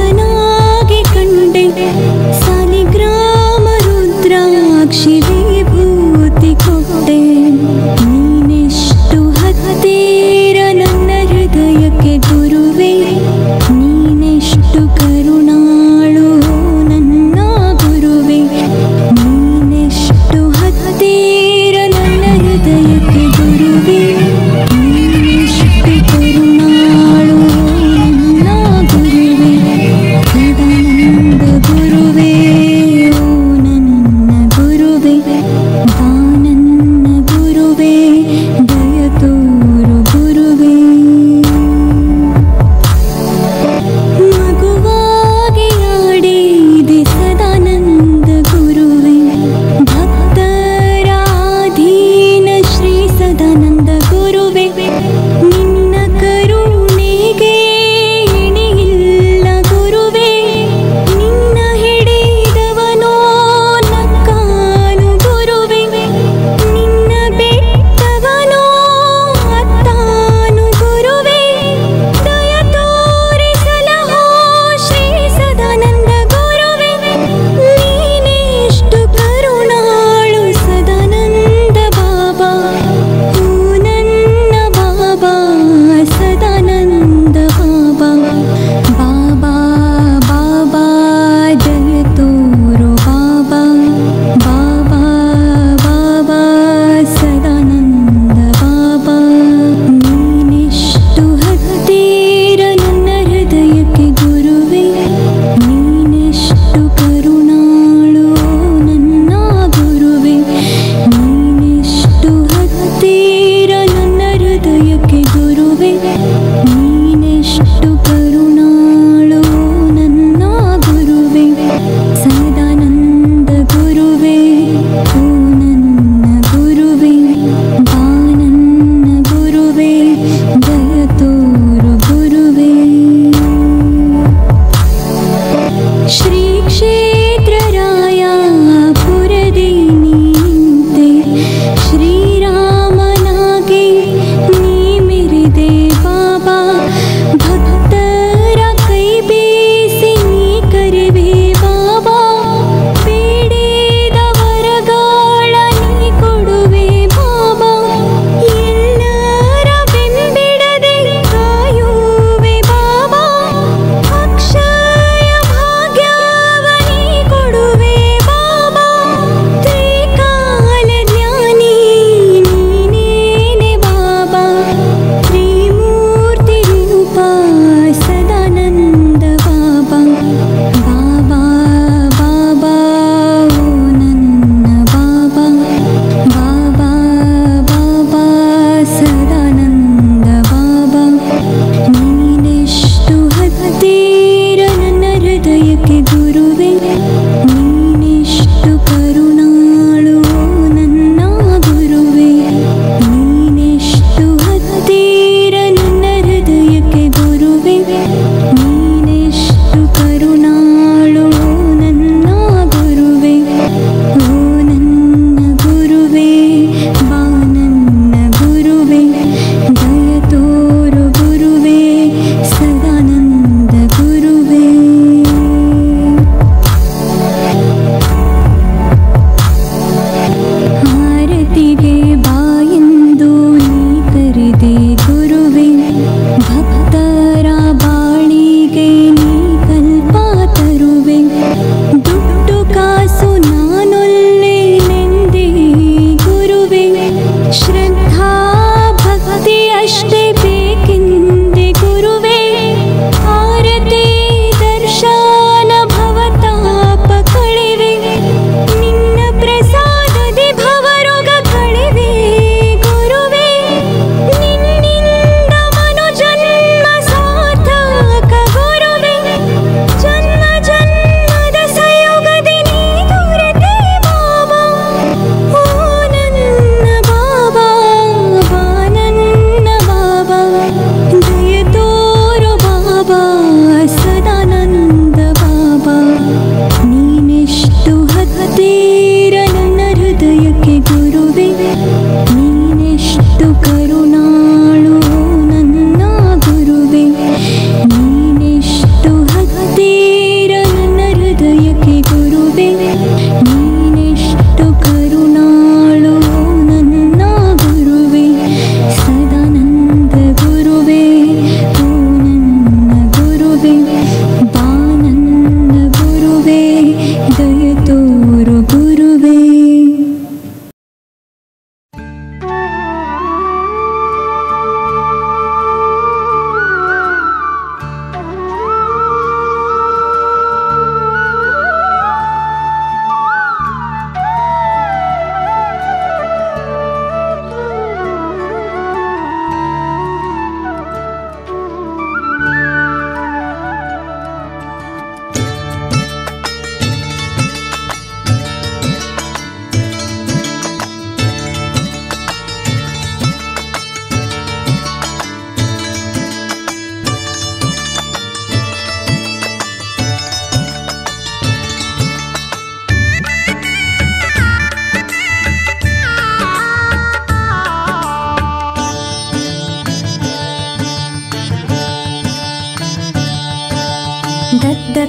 ದೇವನಾಗಿ ಕಂಡೆ ಸಾಲಿಗ್ರಾಮ ರುದ್ರಾಕ್ಷಿ ವಿಭೂತಿ ಕೊಟ್ಟೆ ನೀನೆಷ್ಟು ಹತ್ತಿರ ನನ್ನ ಹೃದಯಕ್ಕೆ ಗುರುವೇ ನೀನೆಷ್ಟು ಕರುಣಾಳು ನನ್ನ ಗುರುವೇ ನೀನೆಷ್ಟು ಹತ್ತಿರ ನನ್ನ ಹೃದಯಕ್ಕೆ ಗುರುವೇ ನೀನೆಷ್ಟು ಕರುಣಾಳು ನನ್ನ ಗುರುವೇ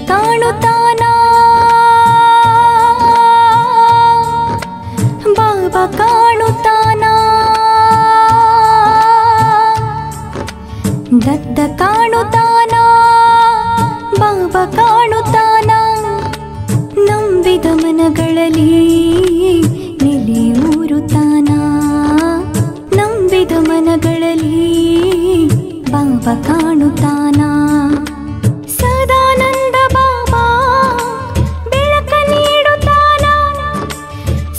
ಕಾಣುತ್ತಾನ ಬಾಬಾ ಕಾಣುತ್ತಾನ ದತ್ತ ಕಾಣುತ್ತಾನ ಬಾಬಾ ಕಾಣುತ್ತಾನ ನಂಬಿದ ಮನಗಳಲ್ಲಿ ನೆಲೆಯೂರುತ್ತಾನ ನಂಬಿದ ಮನಗಳಲ್ಲಿ ಬಾಬಾ ಕಾಣುತ್ತಾನ ಸದಾನಂದ ಬಾಬಾ ಬೆಳಕ ನೀಡುತ್ತಾನ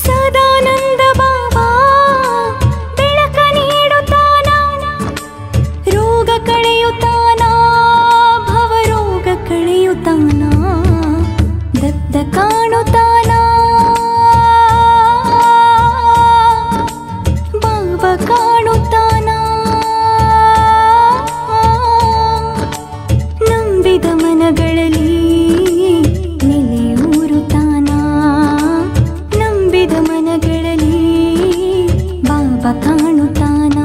ಸದಾನಂದ ಬಾಬಾ ಬೆಳಕ ನೀಡುತ್ತಾನ ರೋಗ ಕಳೆಯುತ್ತಾನ ಭವರೋಗ ಕಳೆಯುತ್ತಾನ ದತ್ತ ಕಾಣುತ್ತಾನ ಬಾಬಾ ಕಾಣುತ್ತಾನ ನಂಬಿದ ಮನಗಳಲ್ಲಿ ನೆಲೆಯೂರುತ್ತಾನ ನಂಬಿದ ಮನಗಳಲ್ಲಿ ಬಾಬಾ ಕಾಣುತ್ತಾನ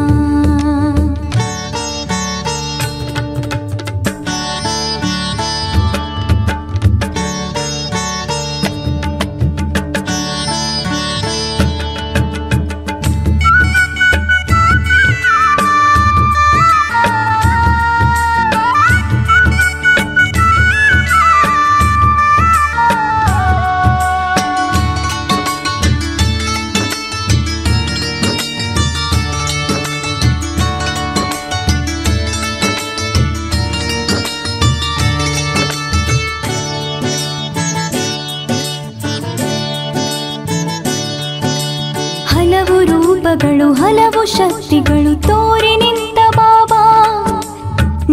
ಹಲವು ರೂಪಗಳು ಹಲವು ಶಕ್ತಿಗಳು ತೋರಿ ನಿಂತ ಬಾಬಾ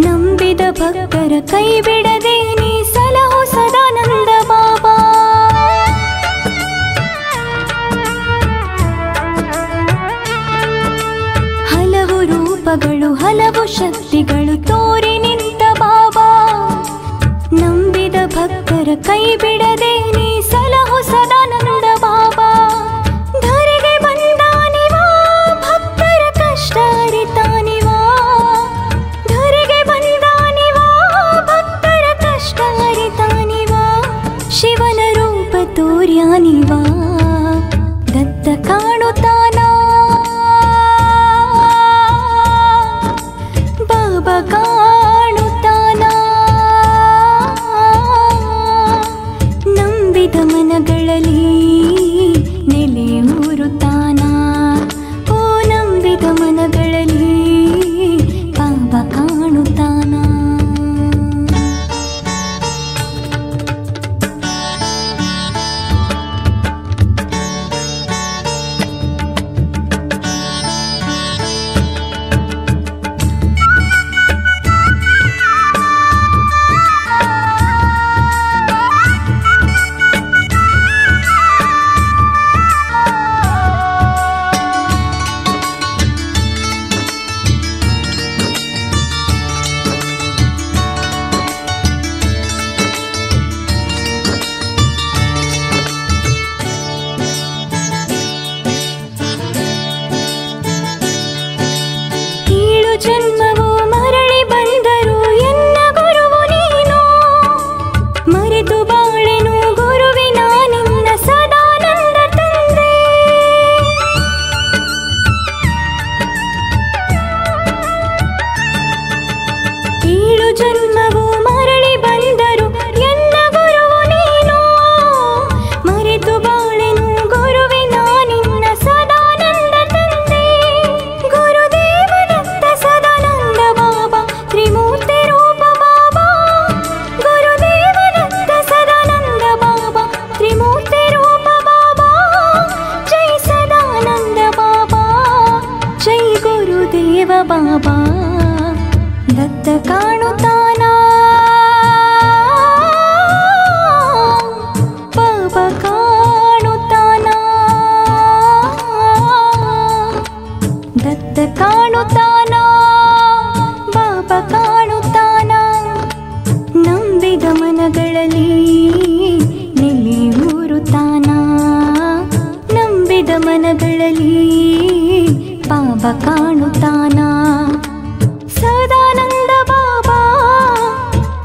ನಂಬಿದ ಭಕ್ತರ ಕೈ ಬಿಡದೆ ನೀ ಸಲಹು ಸದಾನಂದ ಬಾಬಾ ಹಲವು ರೂಪಗಳು ಹಲವು ಶಕ್ತಿಗಳು ತೋರಿ ನಿಂತ ಬಾಬಾ ನಂಬಿದ ಭಕ್ತರ ಕೈ ಬಿಡದೆ ನೀ ಸಲಹು ಸದಾನಂದ ಬಾಬಾ ಧರೆಗೆ ಬಂದಾನಿವಾ ಭಕ್ತರ ಕಷ್ಟ ಅರಿತಾನಿವಾ ಧರೆಗೆ ಬಂದಾನಿವಾ ಭಕ್ತರ ಕಷ್ಟ ಅರಿತಾನಿವಾ ಶಿವನ ರೂಪ ತೋರ್ಯಾನಿವಾ ದತ್ತ ಕಾಣುತ್ತಾನ ಬಾಬಾ ಕಾಣುತ್ತಾನ ನಂಬಿದ ಮನಗಳಲ್ಲಿ ನೆಲೆಯೂರುತ್ತಾನ ಓ ನಂಬಿದ ಮನಗಳಲ್ಲಿ ಬಾಬಾ ಕಾಣುತ್ತಾನ ಜನ್ಮವು ಮರಳಿ ಬಂದರು ಎನ್ನ ಗುರುವು ನೀನು ಮರೆತು ಬಾಳೆನು ಗುರುವಿನ ನಿನ್ನ ಸದಾನಂದ ತಂದೆ ಏಳು ಜನ್ಮವು ಮರಳಿ ಬಂದರು ಎನ್ನ ಗುರುವು ನೀನು ಮರೆತು ಬಾಳೆನು ಗುರುವಿನ ನಿನ್ನ ಸದಾನಂದ ತಂದೆ ಗುರುದೇವನಂದ ಸದಾನಂದ ಬಾಬಾ ತ್ರಿಮೂರ್ತಿ ರೂಪ ಬಾಬಾ ಗುರುದೇವನಂದ ಸದಾನಂದ ಬಾಬಾ ತ್ರಿಮೂರ್ತಿ ರೂಪ ಬಾಬಾ ಜೈ ಸದಾನಂದ ಬಾಬಾ ಜೈ ಗುರುದೇವ ಬಾಬಾ ದತ್ತ ಕಾಣುತ್ತಾನ ಬಾಬಾ ಕಾಣುತ್ತಾನ ದತ್ತ ಕಾಣುತ್ತಾನ ಬಾಬಾ ಕಾಣುತ್ತಾನ ನಂಬಿದ ಮನಗಳಲ್ಲಿ ನೆಲೆಯೂರುತ್ತಾನ ನಂಬಿದ ಮನಗಳಲ್ಲಿ ಬಾಬಾ ಕಾಣುತ್ತಾನ ಸದಾನಂದ ಬಾಬಾ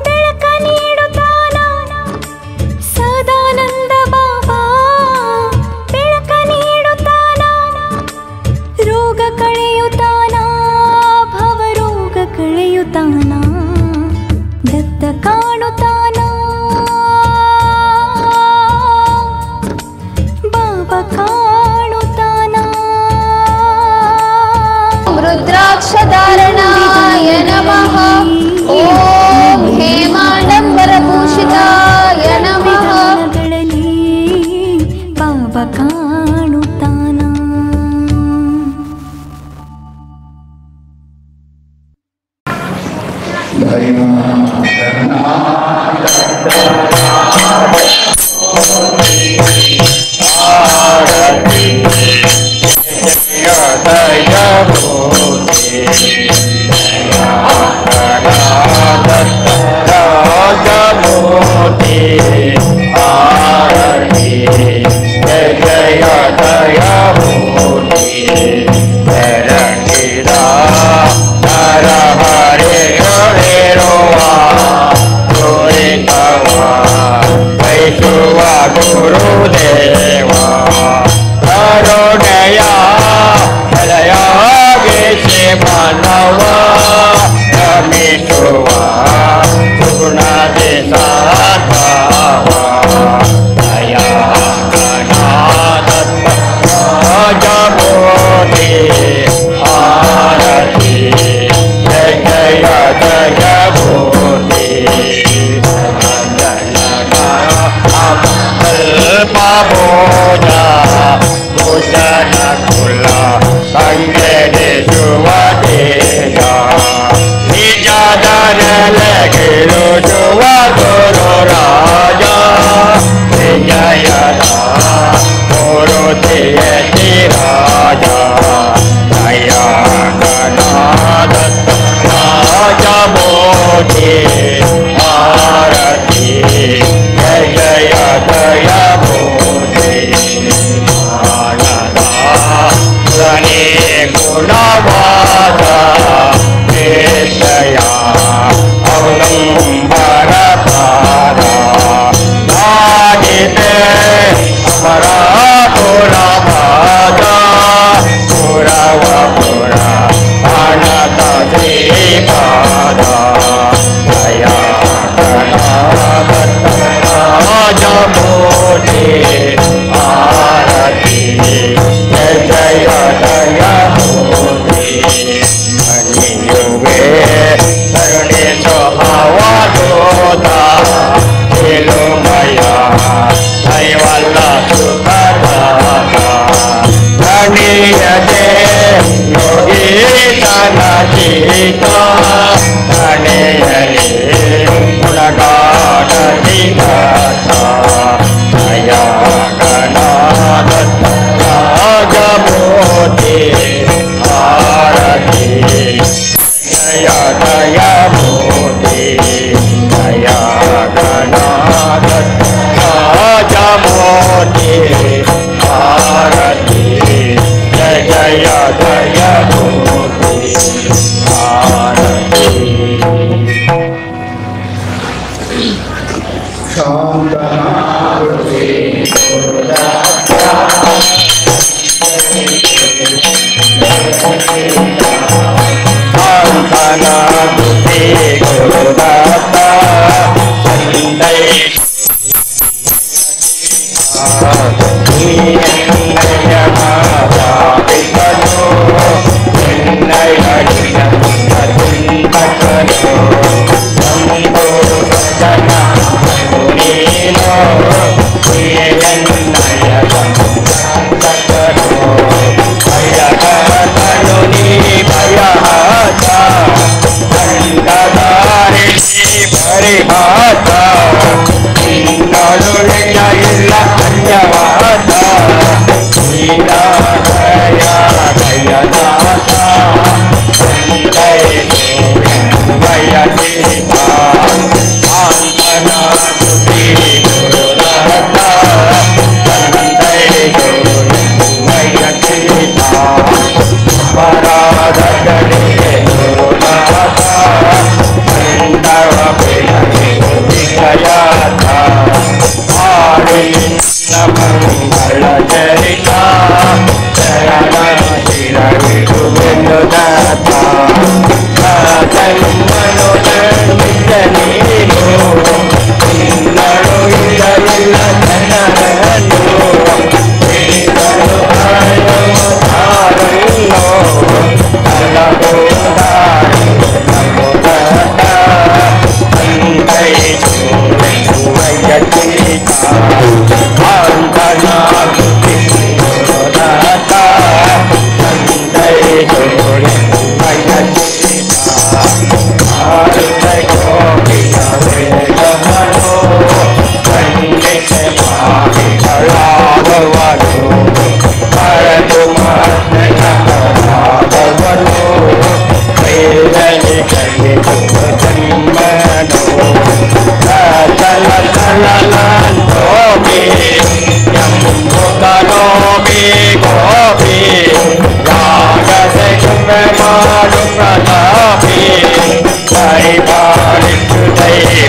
ಬೆಳಕ ನೀಡುತ್ತಾನ आरती जय जय दयामूर्ति रचिता नर हरे हरे रोवा गोरितवा वैष्णवा गुरुदेवा करुणया हृदया विषे मानवा रमेशवा गुणादेशात्मा दया गणादत्तमोदे आरती जय जय दयामूर्ति अल्पबोधा भोजन कुला संगे सुवदेया निजादन लगिरो जुवा गुरु राजा विजयदा गुरुति राजा दया गणादत्त राजा मोदी आरती जय जय दया मोदी आनंदा गणे गुणवादा विषया अवलंबर पादा नागिते अमरा पुरा पादा पुरव पुरा अनत श्रीपादा दया गणादत्त राजा मोदी आरती जय जय दया मोदी युगे करुणे स्वभावोदा खेलुमया कैवल्य सुखदाता गणीयते योगी तनचिता गणेयले गुणगानधिगता दया गणादत्त राजमूर्ति आरती जय दयामूर्ति दया गणादत्त राजमूर्ति आरती जय जय दयामूर्ति आरती बुद्धि गुरुदाता संदय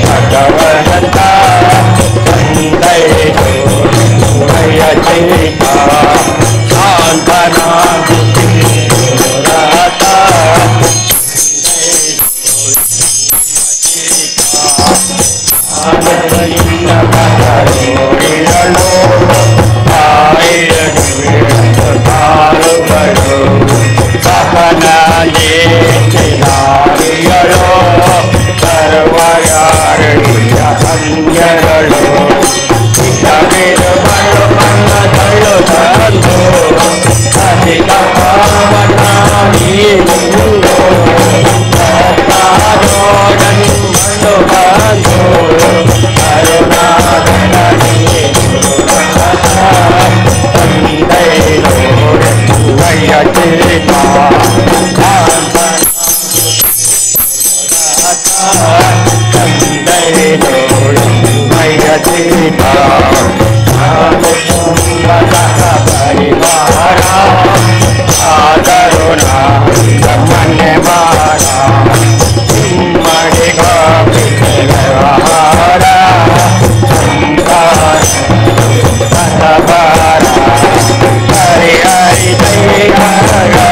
ಭಗವಂತ ತಂದೈ ಜೋಯ ಚೇತ ಶಾಂತನಾಗುತ್ತಿ ರಾತ ಆನಂದದಿಂದ ಕಥೋಡಿಯಳು ಕಾಲುಗಳು ಸಹನಲೇ ಚಿಲಾರಿಯಳು ಸರ್ವಯಾರಣಿಯ ಸಂಜ್ಞಗಳು ಇಷ್ಟವಿರುಗಳು ಮನ್ನದಳು ತಂದು ಅಧಿಕ ಪಾವನ ನೀನು ಜನ್ಮನು ಬಂದು ಕರುಣಾಧನ ತಂದೈ ನೋಡಯ್ಯ ಚೇತ ತಂದೈ ನೋಡಯ್ಯ ಚೇತ ಪರಿವಾರ ಆದರುಣ ಮನೆ ಮಾರ ನಿಮ್ಮಡಿ ವ್ಯವಹಾರ ಸಂಸಾರ ಹರಿ ಹರಿ ಬಂದು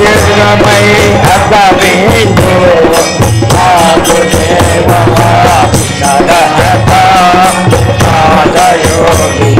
ಭಕ್ತಮೈ ಅಗವಿಂದು ಆದು ದೇವ ಸದಹತ ಆದಯೋಗಿ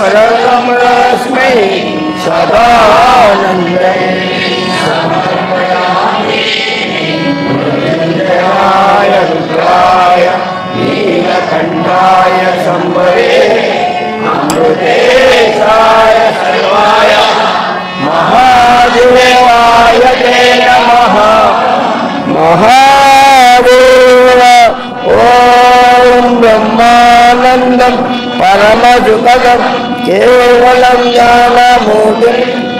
परमस्मै सदानन्दे समर्पयामि रुद्राय नीलकण्ठाय शम्भवे अमृतेशाय सर्वाय महादेवाय ते नमः। महादेव ॐ ब्रह्मानन्दं परमसुखदं केवलं ज्ञानमूर्तिं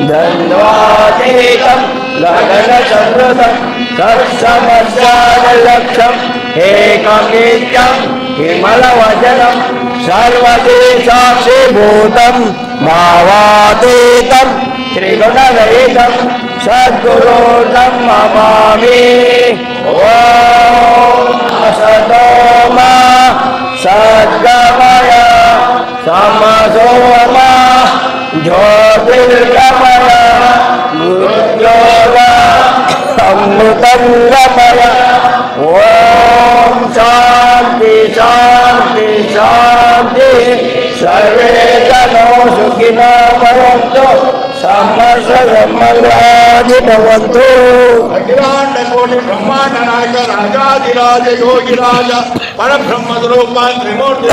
द्वन्द्वातीतं गगनसंवृतं तत्समस्यादिलक्ष्यम् एकमेत्यं विमलवचनं सर्वदेशाक्षिभूतं भावातीतं त्रिगुणरहितं सद्गुरुं नमामि। ॐ असतो मा सद्गमय तमसो मा ज्योतिर्गमय मृत्योर्मा अमृतं गमय। ॐ शान्ति शान्ति शान्ति सर्वे जनो सुखिनो भवन्तु समस्तसन्मङ्गलानि भवन्तु। अखिलांड कोटि ब्रह्मांड नायक राजाधिराज योगिराज परब्रह्म स्वरूप त्रिमूर्ति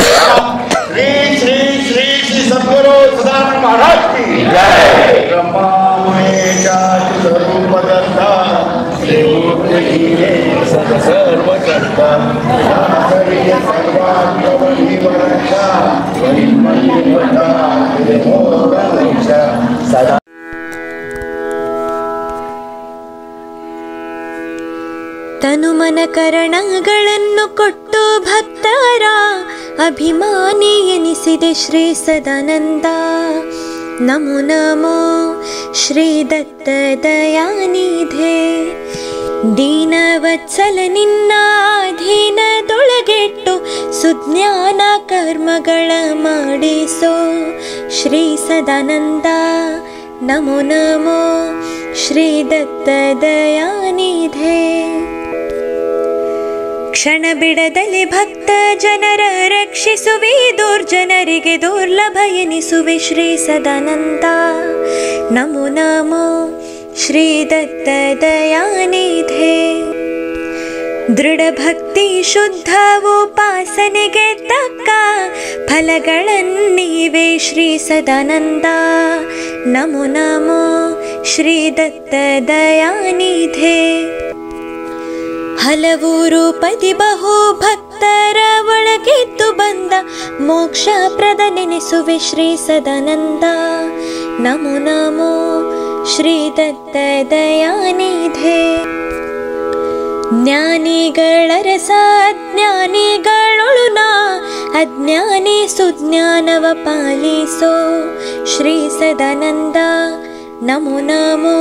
श्री श्री श्री श्री सद्गुरु सदानंद महाराज की जय। ब्रह्मा महेश स्वरूप दत्त त्रिमूर्ति सद सर्वकर्ता सदा ತನುಮನ ಕರಣಗಳನ್ನು ಕೊಟ್ಟು ಭಕ್ತರ ಅಭಿಮಾನಿ ಎನಿಸಿದೆ ಶ್ರೀ ಸದಾನಂದ. ನಮೋ ನಮೋ ಶ್ರೀ ದತ್ತ ದಯಾನಿಧೆ. ದೀನವತ್ಸಲ ನಿನ್ನ ಅಧೀನದೊಳಗೆಟ್ಟು ಸುಜ್ಞಾನ ಕರ್ಮಗಳ ಮಾಡಿಸೋ ಶ್ರೀ ಸದಾನಂದ ನಮೋ ನಮೋ ಶ್ರೀ ದತ್ತ ದಯಾನಿಧೆ. ಕ್ಷಣ ಬಿಡದಲ್ಲಿ ಭಕ್ತ ಜನರ ರಕ್ಷಿಸುವೆ, ದುರ್ಜನರಿಗೆ ದುರ್ಲಭ ಎನಿಸುವೆ ಶ್ರೀ ಸದಾನಂದ ನಮೋ ನಮೋ ಶ್ರೀ ದತ್ತ ದಯಾನಿಧೆ. ದೃಢ ಭಕ್ತಿ ಶುದ್ಧ ಉಪಾಸನೆಗೆ ತಕ್ಕ ಫಲಗಳನ್ನೀವೆ ಶ್ರೀ ಸದಾನಂದ ನಮೋ ನಮೋ ಶ್ರೀ ದತ್ತ ದಯಾನಿಧೆ. ಹಲವು ರೂಪದಿ ಬಹು ಭಕ್ತರ ಒಳಗೆದ್ದು ಬಂದ ಮೋಕ್ಷ ಪ್ರದ ನೆನೆಸುವೆ ಶ್ರೀ ಸದಾನಂದ ನಮೋ ನಮೋ ಶ್ರೀ ದತ್ತ ದಯಾನಿಧೆ. ಜ್ಞಾನಿಗಳ ರಸ ಅಜ್ಞಾನಿಗಳೊಳು ನಾ ಅಜ್ಞಾನಿ ಸುಜ್ಞಾನವ ಪಾಲಿಸೋ ಶ್ರೀ ಸದಾನಂದ ನಮೋ ನಮೋ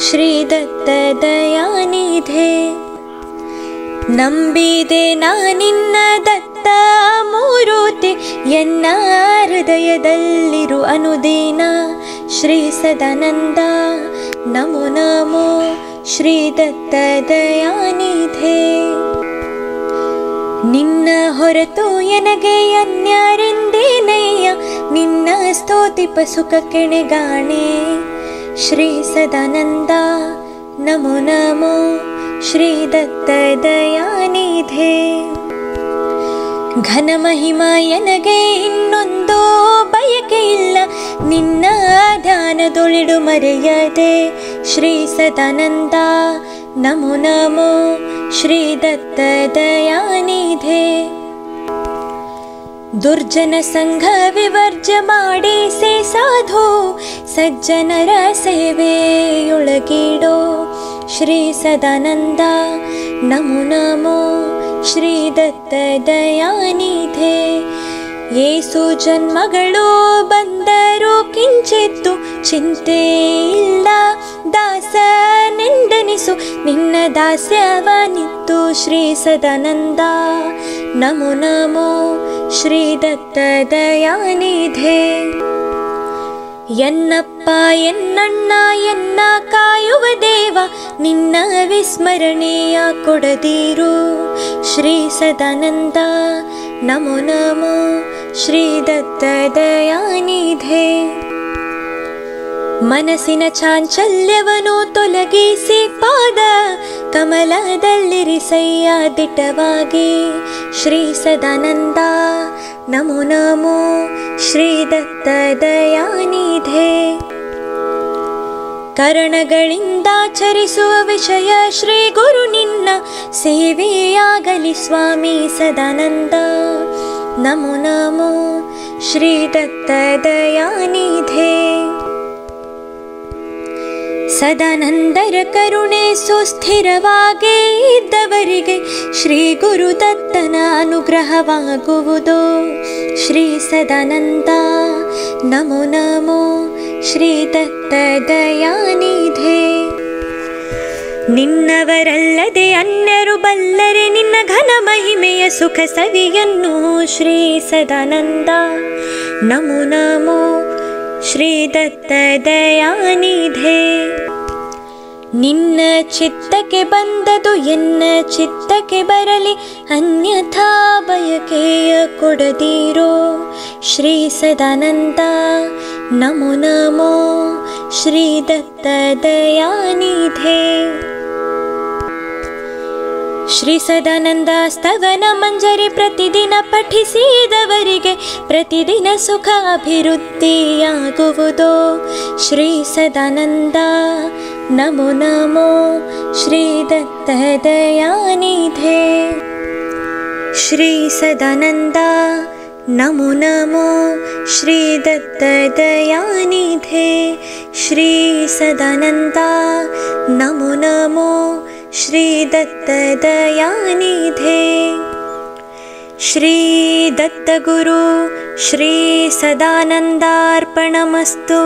ಶ್ರೀ ದತ್ತ ದಯಾನಿಧೆ. ನಂಬಿದೆ ನಾನಿನ್ನ ದತ್ತ ಮೂರುತಿ ಎನ್ನ ಹೃದಯದಲ್ಲಿರು ಅನುದೀನ ಶ್ರೀ ಸದಾನಂದ ನಮೋ ನಮೋ ಶ್ರೀ ದತ್ತ ದಯಾನಿಧೆ. ನಿನ್ನ ಹೊರತು ಎನಗೆ ಅನ್ಯಾರೆಂದೇನಯ್ಯ, ನಿನ್ನ ಸ್ತೋತಿಪ ಸುಖ ಕೆಣಗಾಣೆ ಶ್ರೀ ಸದಾನಂದ ನಮೋ ನಮೋ ಶ್ರೀ ದತ್ತ ದಯಾನಿಧೆ. ಘನ ಮಹಿಮಾ ಎನಗೆ ಇನ್ನೊಂದು ಬಯಕೆ ಇಲ್ಲ, ನಿನ್ನ ಧ್ಯಾನದೊಳಿಡು ಮರೆಯದೆ ಶ್ರೀ ಸದಾನಂದ ನಮೋ ನಮೋ ಶ್ರೀ ದತ್ತ ದಯಾನಿಧೆ. ದುರ್ಜನ ಸಂಘ ವಿವರ್ಜ ಮಾಡಿಸಿ ಸಾಧು ಸಜ್ಜನರ ಸೇವೆಯೊಳಗಿಡೋ ಶ್ರೀ ಸದಾನಂದ ನಮೋ ನಮೋ ಶ್ರೀ ದತ್ತ ದಯಾನಿಧೆ. ಏಸು ಜನ್ಮಗಳು ಬಂದರೂ ಕಿಂಚಿತ್ತು ಚಿಂತೆ ಇಲ್ಲ, ದಾಸನೆಂದೆನಿಸು ನಿನ್ನ ದಾಸ್ಯವನಿತ್ತು ಶ್ರೀ ಸದಾನಂದ ನಮೋ ನಮೋ ಶ್ರೀ ದತ್ತ ದಯಾನಿಧೆ. ಎನ್ನಪ್ಪ ಎನ್ನಣ್ಣ ಎನ್ನ ಕಾಯುವ ದೇವ, ನಿನ್ನ ವಿಸ್ಮರಣೆಯ ಕೊಡದಿರು ಶ್ರೀ ಸದಾನಂದ ನಮೋ ನಮೋ ಶ್ರೀ ದತ್ತ ದಯಾನಿಧೆ. ಮನಸ್ಸಿನ ಚಾಂಚಲ್ಯವನ್ನು ತೊಲಗಿಸಿ ಪಾದ ಕಮಲದಲ್ಲಿರಿಸಯ್ಯ ದಿಟ್ಟವಾಗಿ ಶ್ರೀ ಸದಾನಂದ ನಮೋ ನಮೋ ಶ್ರೀ ದತ್ತ ದಯಾನಿಧೆ. ಕರಣಗಳಿಂದ ಚರಿಸುವ ವಿಷಯ ಶ್ರೀ ಗುರು ನಿನ್ನ ಸೇವೆಯಾಗಲಿ ಸ್ವಾಮಿ ಸದಾನಂದ ನಮೋ ನಮೋ ಶ್ರೀ ದತ್ತ ದಯಾನಿಧೆ. ಸದಾನಂದರ ಕರುಣೆ ಸುಸ್ಥಿರವಾಗಿ ಇದ್ದವರಿಗೆ ಶ್ರೀ ಗುರು ದತ್ತನ ಅನುಗ್ರಹವಾಗುವುದು ಶ್ರೀ ಸದಾನಂದ ನಮೋ ನಮೋ ಶ್ರೀ ದತ್ತ ದಯಾನಿಧೆ. ನಿನ್ನವರಲ್ಲದೆ ಅನ್ಯರು ಬಲ್ಲರೆ ನಿನ್ನ ಘನ ಮಹಿಮೆಯ ಸುಖ ಸವಿಯನ್ನು ಶ್ರೀ ಸದಾನಂದ ನಮೋ ನಮೋ ಶ್ರೀ ದತ್ತ ದಯಾನಿಧೆ. ನಿನ್ನ ಚಿತ್ತಕ್ಕೆ ಬಂದದು ಎನ್ನ ಚಿತ್ತಕ್ಕೆ ಬರಲಿ, ಅನ್ಯಥಾ ಬಯಕೆಯ ಕೊಡದಿರೋ ಶ್ರೀ ಸದಾನಂದ ನಮೋ ನಮೋ ಶ್ರೀ ದತ್ತ ದಯಾನಿಧೆ. ಶ್ರೀ ಸದಾನಂದ ಸ್ತವನ ಮಂಜರಿ ಪ್ರತಿದಿನ ಪಠಿಸಿದವರಿಗೆ ಪ್ರತಿದಿನ ಸುಖ ಅಭಿವೃದ್ಧಿಯಾಗುವುದು ಶ್ರೀ ಸದಾನಂದ ನಮೋ ನಮೋ ಶ್ರೀ ದತ್ತ ದಯಾನಿಧೆ. ಶ್ರೀ ಸದಾನಂದ ನಮೋ ನಮೋ ಶ್ರೀ ದತ್ತ ದಯಾನಿಧೆ. ಶ್ರೀ ಸದಾನಂದ ನಮೋ ನಮೋ ಶ್ರೀ ದತ್ತ ದಯಾನಿಧೆ. ಶ್ರೀ ದತ್ತ ಗುರು ಶ್ರೀ ಸದಾನಂದಾರ್ಪಣಮಸ್ತು.